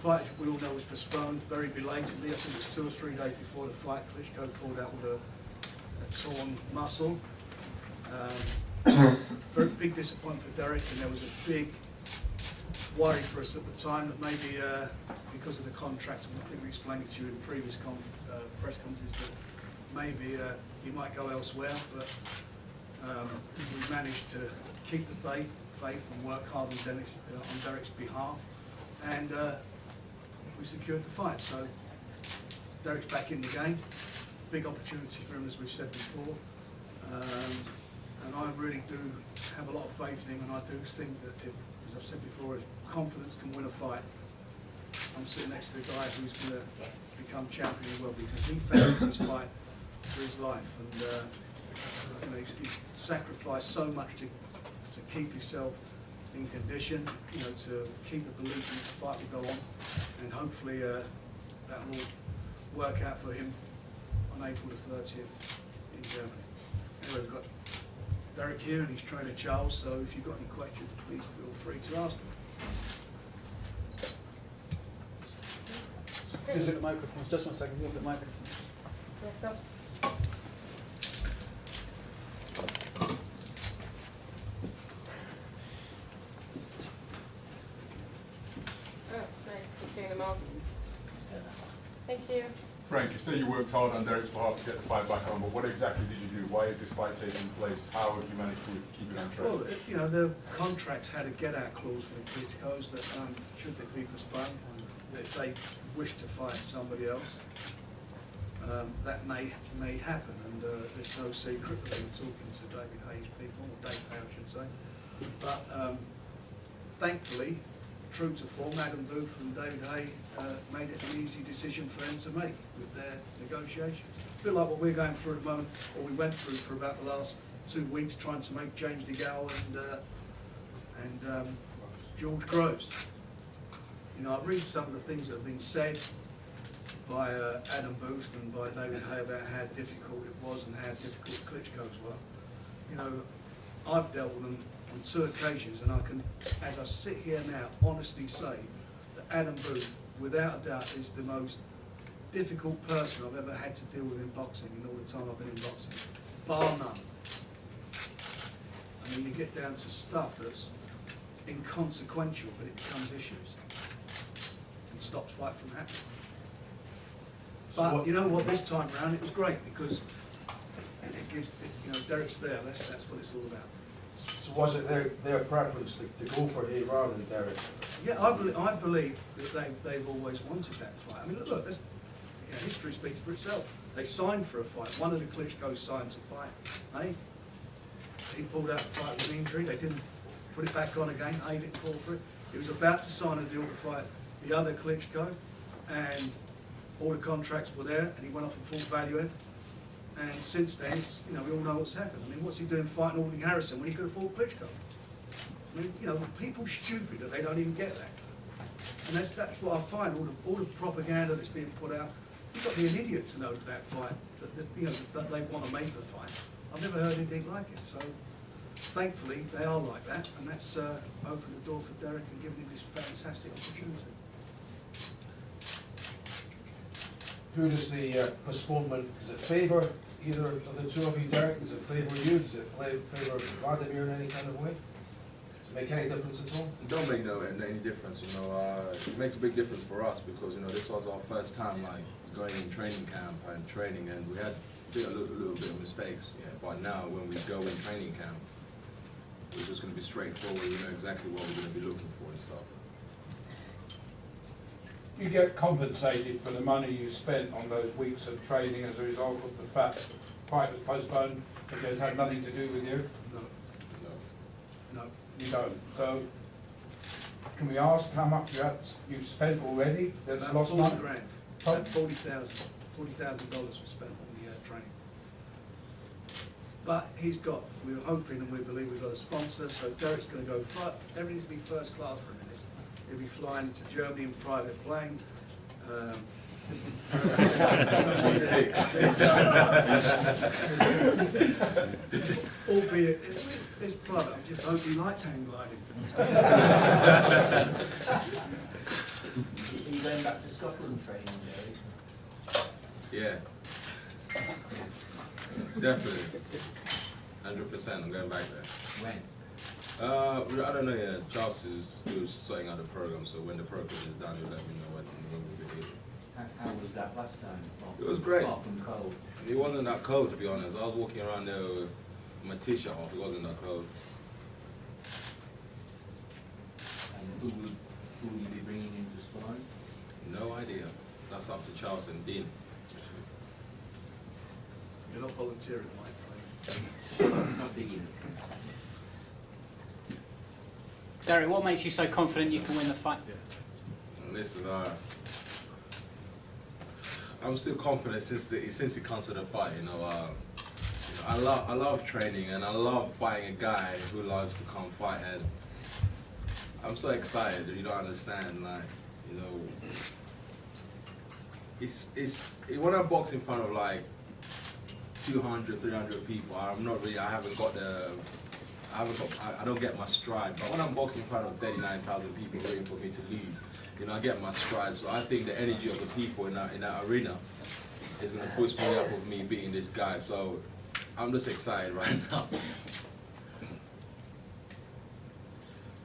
fight, we all know, was postponed very belatedly. I think it was 2 or 3 days before the fight. Klitschko pulled out with a torn muscle. Very big disappointment for Derek, and there was a big worry for us at the time that maybe because of the contract, and I think we explained it to you in previous press conferences, that maybe he might go elsewhere, but we managed to keep the faith and work hard on Derek's behalf, and we secured the fight. So Derek's back in the game. Big opportunity for him, as we've said before. And I really do have a lot of faith in him, and I do think that if, as I've said before, if confidence can win a fight, I'm sitting next to the guy who's going to become champion as well, because he faces this fight for his life, and you know, he's sacrificed so much to keep himself in condition, you know, to keep the belief in the fight will go on, and hopefully that will work out for him on April the 30th in Germany. Anyway, we've got Derek here and his trainer Charles, so if you've got any questions, please feel free to ask them. Is it the microphone? Just 1 second, move the microphone. Oh, nice. Keep doing them all. Thank you. Frank, you say you worked hard on Derek's behalf to get the fight back on, but what exactly did you do? Why is this fight taking place? How have you managed to keep it on track? Well, you know, the contracts had a get-out clause for the Klitschkos that should they be postponed, if they wish to fight somebody else, that may happen, and there's no secret that they were talking to David Hayes people, or Dave Hay, I should say. But thankfully, true to form, Adam Booth and David Hay made it an easy decision for them to make with their negotiations. A bit like what we're going through at the moment, or we went through for about the last 2 weeks, trying to make James DeGale and George Groves. You know, I read some of the things that have been said by Adam Booth and by David Hay about how difficult it was and how difficult Klitschko's were. You know, I've dealt with them on 2 occasions, and I can, as I sit here now, honestly say that Adam Booth, without a doubt, is the most difficult person I've ever had to deal with in boxing in all the time I've been in boxing, bar none. I mean, you get down to stuff that's inconsequential, but it becomes issues and stops fight from happening. But you know what, this time round it was great, because it gives, you know, Derek's there, that's what it's all about. So was it their preference to go for Hay rather than Derek? Yeah, I believe that they've always wanted that fight. I mean, look, you know, history speaks for itself. They signed for a fight. One of the Klitschkos signed to fight. Hey, he pulled out the fight with injury. They didn't put it back on again. Hay didn't call for it. He was about to sign a deal to fight the other Klitschko, and all the contracts were there, and he went off and fought Valuev. And since then, you know, we all know what's happened. I mean, what's he doing fighting Alding Harrison when he could have fought Klitschko? I mean, you know, people stupid that they don't even get that. And that's what I find, all the propaganda that's being put out. You've got to be an idiot to know that fight, that you know, that they want to make the fight. I've never heard anything like it. So thankfully, they are like that, and that's opened the door for Derek and given him this fantastic opportunity. Who does the postponement, does it favour either of the 2 of you, Derek? Does it favour you? Does it favour Vladimir in any kind of way? Does it make any difference at all? It don't make any difference, you know. It makes a big difference for us because, you know, this was our first time like going in training camp and training, and we had a little bit of mistakes. Yeah, but now when we go in training camp, we're just going to be straightforward. We know exactly what we're going to be looking for and stuff. You get compensated for the money you spent on those weeks of training as a result of the fact the fight was postponed, because it's had nothing to do with you? No. No. You don't. So, can we ask how much you've spent already? That's About lost 40 money? grand. Pardon? About $40,000 was spent on the training. But we were hoping and we believe we've got a sponsor, so Derek's going to go, everything's going to be first class for him. He'll be flying to Germany in private plane. Albeit, it's private, I just hope he likes hang gliding. going back to Scotland training, Derek? Yeah. Definitely. 100%, I'm going back there. When? I don't know yet. Charles is still sorting out the program, so when the program is done, he'll let me know when we'll be here. How was that last time? It was great. Apart from cold. It wasn't that cold, to be honest. I was walking around there with my t-shirt off. It wasn't that cold. And who will you be bringing into sparring? No idea. That's up to Charles and Dean. You're not volunteering, Mike. Not big enough. Derek, what makes you so confident you can win the fight? Listen, I'm still confident since it comes to the fight. I love training and I love fighting a guy who loves to come fight, and I'm so excited. You don't understand, it's when I box in front of like 200, 300 people. I don't get my stride. But when I'm boxing in front of 39,000 people waiting for me to lose, I get my stride. So I think the energy of the people in that arena is going to push me up with me beating this guy. So I'm just excited right now.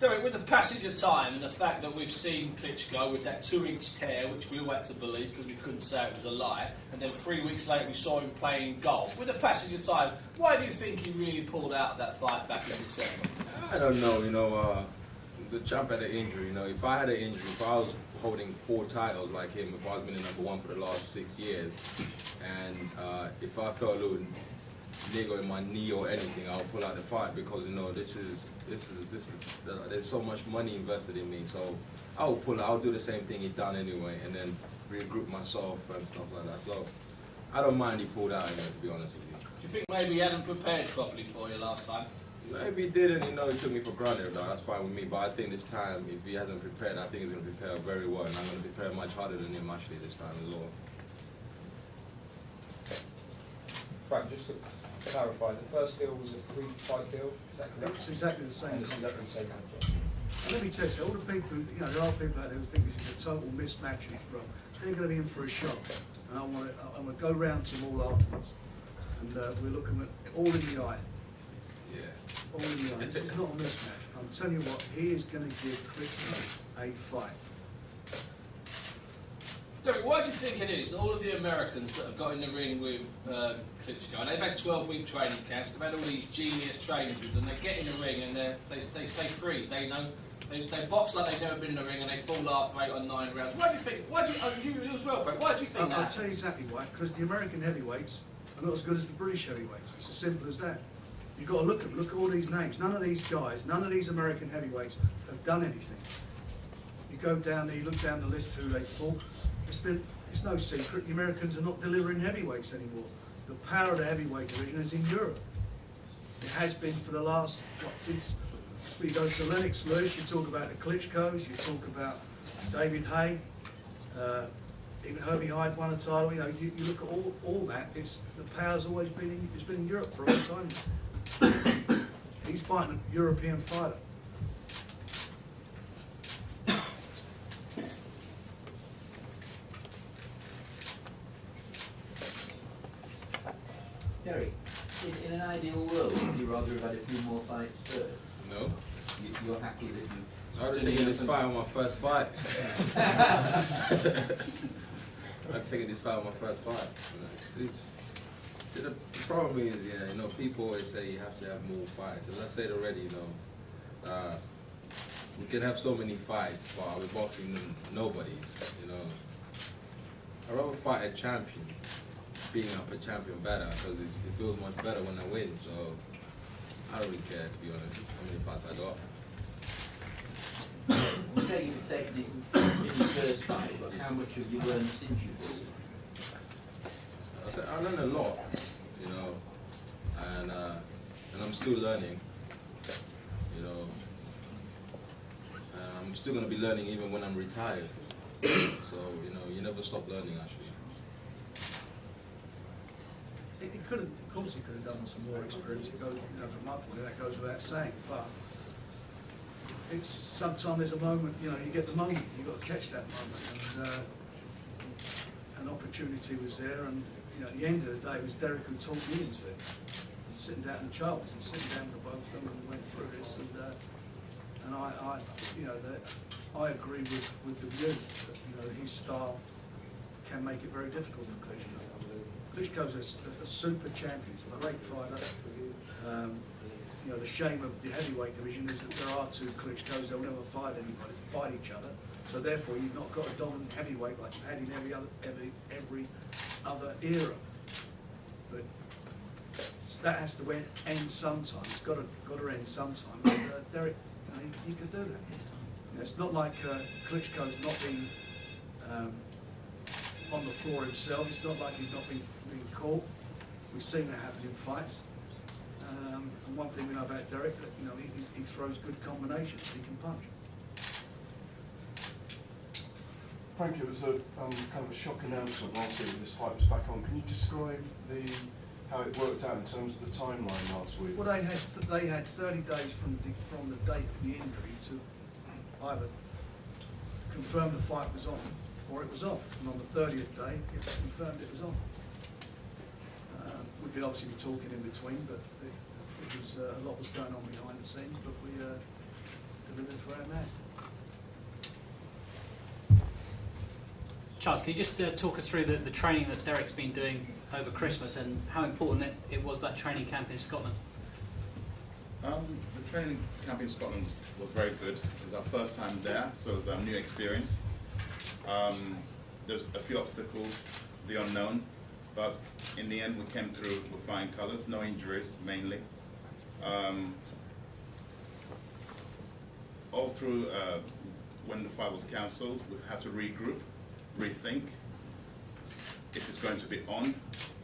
Derek, with the passage of time and the fact that we've seen Klitschko with that 2-inch tear, which we all had to believe because we couldn't say it was a lie, and then 3 weeks later we saw him playing golf. With the passage of time, why do you think he really pulled out of that fight back in December? I don't know, the champ had an injury. If I had an injury, if I was holding 4 titles like him, if I was been #1 for the last 6 years, and if I felt a little niggle in my knee or anything, I'll pull out the fight because there's so much money invested in me. So I'll pull out. I'll do the same thing he done anyway, and then regroup myself and stuff like that. So I don't mind he pulled out, to be honest with you. Do you think maybe he hadn't prepared properly for you last time? Maybe he didn't, he took me for granted, though. That's fine with me. But I think this time, if he hasn't prepared, I think he's going to prepare very well, and I'm going to prepare much harder than him actually this time as well. Frank, just to clarify, the first deal was a 3-fight deal, is that correct? It's exactly the same. And it's contract. exactly the same contract. And let me tell you, all the people, there are people out there who think this is a total mismatch, bro. They're going to be in for a shock. And I'm going to go round to them all afterwards. And we're looking at all in the eye. Yeah. All in the eye. This is not a mismatch. I'm telling you what, he is going to give Klitschko a fight. Derek, why do you think it is that all of the Americans that have got in the ring with Klitschko, and they've had 12-week training camps, they've had all these genius trainers with them, they get in the ring and they stay freeze, they box like they've never been in the ring and they fall after 8 or 9 rounds. Why do you think, you as well, Frank, why do you think that? I'll tell you exactly why, because the American heavyweights are not as good as the British heavyweights. It's as simple as that. You've got to look at all these names. None of these guys, none of these American heavyweights have done anything. You go down there, you look down the list who they fought. It's no secret, the Americans are not delivering heavyweights anymore. The power of the heavyweight division is in Europe. It has been for the last, since we go to Lennox Lewis, you talk about the Klitschkos, you talk about David Hay, even Herbie Hyde won a title. You look at all that, the power's always been in Europe for a long time. He's fighting a European fighter. Derek, in an ideal world, would you rather have had a few more fights first? No. You're happy that you... I would have taken this fight on my first fight. I've taken this fight on my first fight. See, the problem is, people always say you have to have more fights. As I said already, we can have so many fights, but we're boxing nobodies, I'd rather fight a champion, being up a champion better, because it feels much better when I win, so I don't really care, to be honest, how many fights I got. You say you've taken it in your first fight, but how much have you learned since you fought? I learned a lot, and I'm still learning, and I'm still going to be learning even when I'm retired. So, you never stop learning, actually. Of course he could have done with some more experience. It goes, from my point of view, that goes without saying. But it's sometimes there's a moment, you know, you get the moment, you've got to catch that moment, and an opportunity was there, and you know, at the end of the day, it was Derek who talked me into it. And sitting down in Charles and sitting down with both of them, and we went through this, and I you know, that I agree with the view that, you know, his style can make it very difficult for Klitschko. Klitschko's a super champion, he's a great fighter. You know, the shame of the heavyweight division is that there are two Klitschkos, they'll never fight anybody, fight each other. So therefore, you've not got a dominant heavyweight like you've had in every other era. But that has to end sometime. It's got to end sometime. But, Derek, you know, he could do that. You know, it's not like Klitschko's not been on the floor himself. It's not like he's not been caught. We've seen that happen in fights. And one thing we know about Derek, that you know, he throws good combinations. He can punch. Frank, it was a kind of a shock announcement last week when this fight was back on. Can you describe how it worked out in terms of the timeline last week? Well, they had 30 days from the date of the injury to either confirm the fight was on or it was off. And on the 30th day, it was confirmed it was on. We'd obviously be talking in between, but it was a lot was going on behind the scenes. But we delivered for our man. Charles, can you just talk us through the training that Derek's been doing over Christmas and how important it was, that training camp in Scotland? The training camp in Scotland was very good. It was our first time there, so it was a new experience. There's a few obstacles, the unknown, but in the end we came through with flying colours, no injuries mainly. All through when the fight was cancelled, we had to regroup, rethink if it's going to be on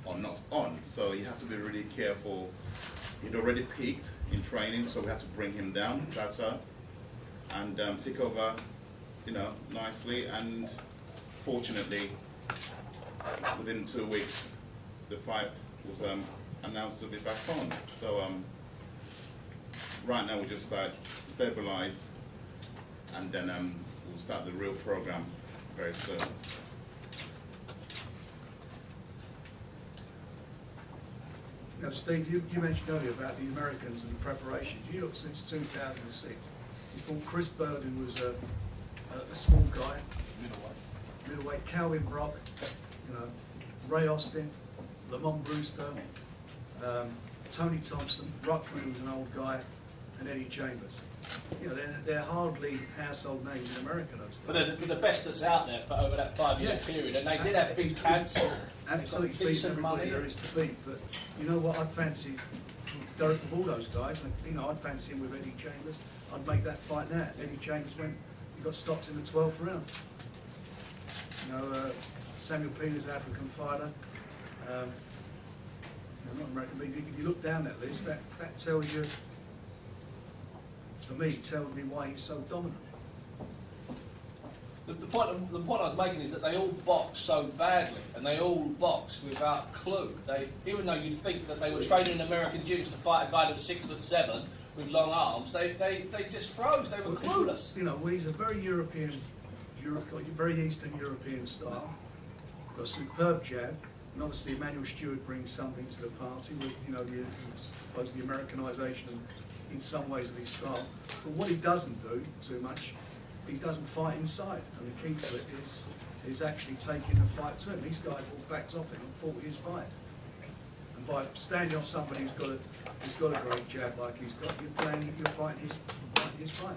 or not on. So you have to be really careful. He'd already peaked in training, so we had to bring him down better and take over, you know, nicely. And fortunately, within 2 weeks, the fight was announced to be back on. So right now we just stabilized, and then we'll start the real program very soon. Now, Steve, you mentioned earlier about the Americans and the preparation. You look since 2006. You thought Chris Burden was a small guy, middleweight. Calvin Brock, you know, Ray Austin, Lamont Brewster, Tony Thompson, Ruckman, who's an old guy, and Eddie Chambers. You know, they're hardly household names in America, those guys. But they're the best that's out there for over that 5-year period, and they did have big camps. Absolutely beat decent everybody money. there is to beat, but you know what? I'd fancy Derek of all those guys. You know, I'd fancy him with Eddie Chambers. I'd make that fight now. Eddie Chambers he got stopped in the 12th round. You know, Samuel Peters, African fighter. Not American, but if you look down that list, that tells you, for me, tells me why he's so dominant. The point I was making is that they all box so badly, and they all box without clue. Even though you'd think that they were training in American gyms to fight a guy that was 6'7" with long arms, they just froze. They were clueless. You know, he's a very very Eastern European style. Got a superb jab, and obviously Emmanuel Stewart brings something to the party with, you know, the Americanisation in some ways of his style. But what he doesn't do too much, he doesn't fight inside, and the key to it is actually taking the fight to him. These guys all backed off him and fought his fight. And by standing off somebody who's got a great jab like he's got, you're fighting his fight.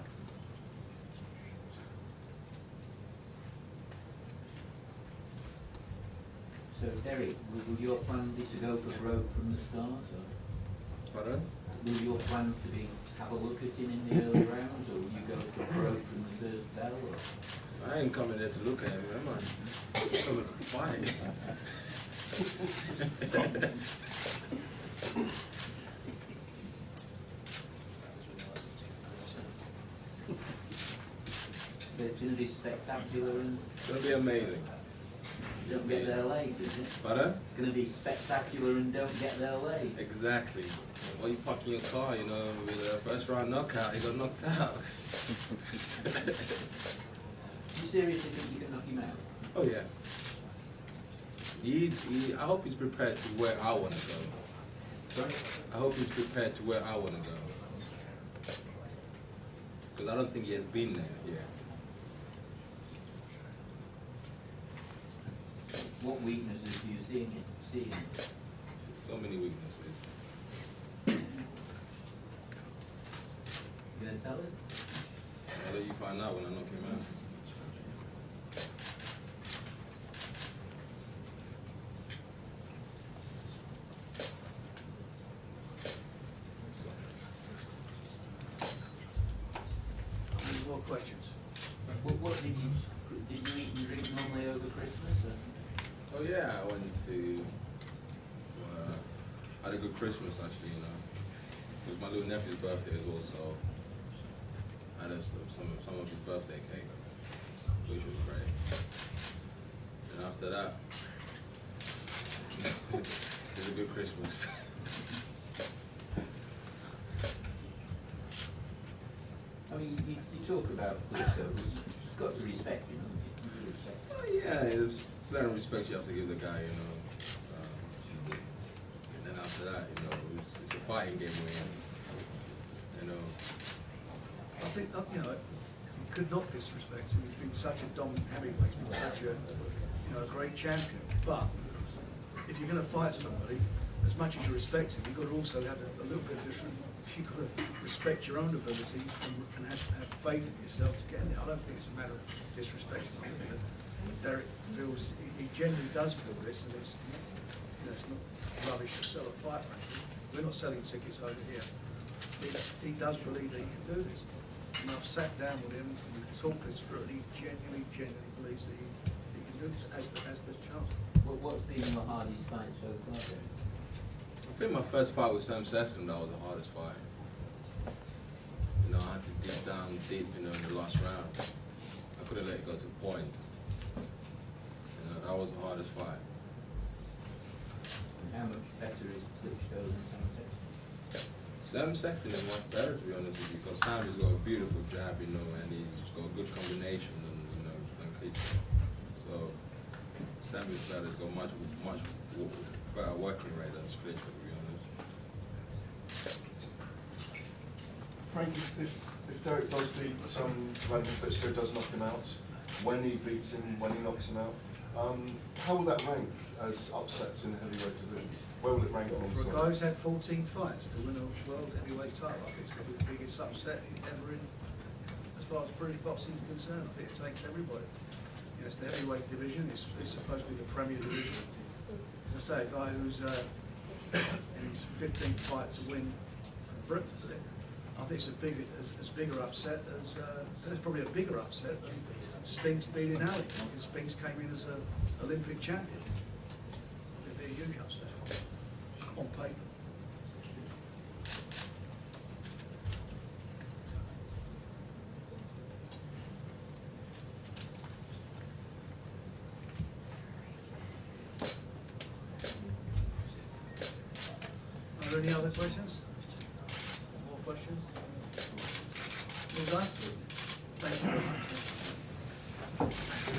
So, Derek, will your plan be to go for broke from the start? Or Pardon? will your plan to be have a look at him in the early rounds, or will you go for broke from the first bell? Or? I ain't coming there to look at him, am I? I'm coming to fight. But it's going to be spectacular and... It's going to be amazing. Don't get there late, is it? Pardon? It's going to be spectacular and don't get there late. Exactly. While you park in your car, you know, with a first round knockout, he got knocked out. You seriously think you can knock him out? Oh yeah. I hope he's prepared to where I want to go. Sorry? I hope he's prepared to where I want to go. Because I don't think he has been there yet. What weaknesses do you see in him? So many weaknesses. You going to tell us? I'll let you find out when I knock him out. Any more questions? What did you eat and drink normally over Christmas? Oh yeah, I went to, had a good Christmas actually, you know. It was my little nephew's birthday as well, so I had some of his birthday cake, which was great. And after that, it was a good Christmas. I mean, you talk about Klitschko, you've got to respect him, haven't you? You respect him. Oh, yeah, there's certain respect you have to give the guy, you know. And then after that, you know, it's a fighting game we're in, you know. I think, you know, you could not disrespect him. He's been such a dominant heavyweight, he's been such a, you know, a great champion. But if you're going to fight somebody, as much as you respect him, you've got to also have a little bit of different. You've got to respect your own ability and have faith in yourself to get in there. I don't think it's a matter of disrespecting him. Derek feels, he genuinely does feel this, and it's, you know, it's not rubbish to sell a fight, right? We're not selling tickets over here. He does believe that he can do this. And I've sat down with him and we've talked this through, and he genuinely believes that he can do this as the chance. What's been your hardest fight so far, then? I think my first fight with Sam Sexton, that was the hardest fight. You know, I had to dig down deep, you know, in the last round. I couldn't let it go to points. You know, that was the hardest fight. And how much better is Klitschko than Sam Sexton? Sam Sexton is much better, to be honest with you, because Sam has got a beautiful jab, you know, and he's got a good combination, and you know, than Klitschko. So Sam is better. He's got much better working rate than Klitschko, to be honest. Frank, if Derek does beat Vladimir Klitschko, does knock him out, when he beats him, when he knocks him out, how will that rank as upsets in the heavyweight division? Where will it rank on? For a guy who's had 14 fights to win a world heavyweight title, I think it's going to be the biggest upset he's ever in, as far as British boxing is concerned. I think it takes everybody. You know, it's the heavyweight division, it's supposed to be the premier division. As I say, a guy who's in his 15th fight to win Britain, I think it's as bigger upset as, there's probably a bigger upset than Spinks beating Ali. Because Spinks came in as an Olympic champion. It'd be a huge upset on paper. Are there any other questions? More questions? Well done. Thank you very much.